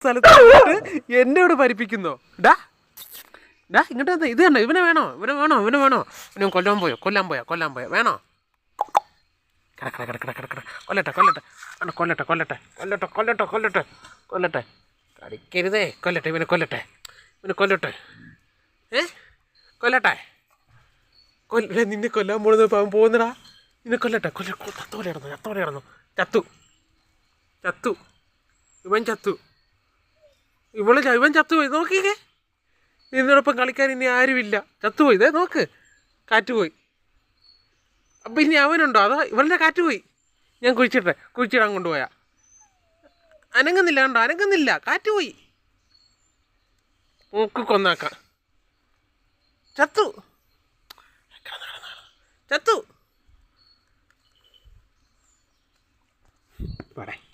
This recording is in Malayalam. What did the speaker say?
സ്ഥലത്ത് എന്നോട് പരിപ്പിക്കുന്നോ? ഡാ ഡാ ഇങ്ങോട്ട് വന്നേ. ഇത് കണ്ടോ? ഇവനെ വേണോ? ഇവനെ കൊല്ലാൻ പോയോ വേണോ? കൊല്ലട്ടെ. കടിക്കരുതേ. ഇവനെ കൊല്ലട്ടെ. കൊല്ലട്ടെ. നിന്നെ കൊല്ലാൻ പോണത് അവൻ പോകുന്നടാ. നിന്നെ കൊല്ലട്ടെ. ചത്തോടെ കിടന്നു. ചത്തു. ഇവൻ ചത്തുപോയി. നോക്കിക്കേ, നിന്നോടൊപ്പം കളിക്കാൻ ഇനി ആരുമില്ല. ചത്തുപോയി. ഇതേ നോക്ക്, കാറ്റുപോയി. അപ്പം ഇനി അവനുണ്ടോ? അതോ ഇവളുടെ കാറ്റുപോയി. ഞാൻ കുഴിച്ചിടാൻ കൊണ്ടുപോയാ അനങ്ങുന്നില്ല. കണ്ടോ? അനങ്ങുന്നില്ല. കാറ്റുപോയി. നോക്ക്, കൊന്നാക്കാം. ചത്തു. പോടെ.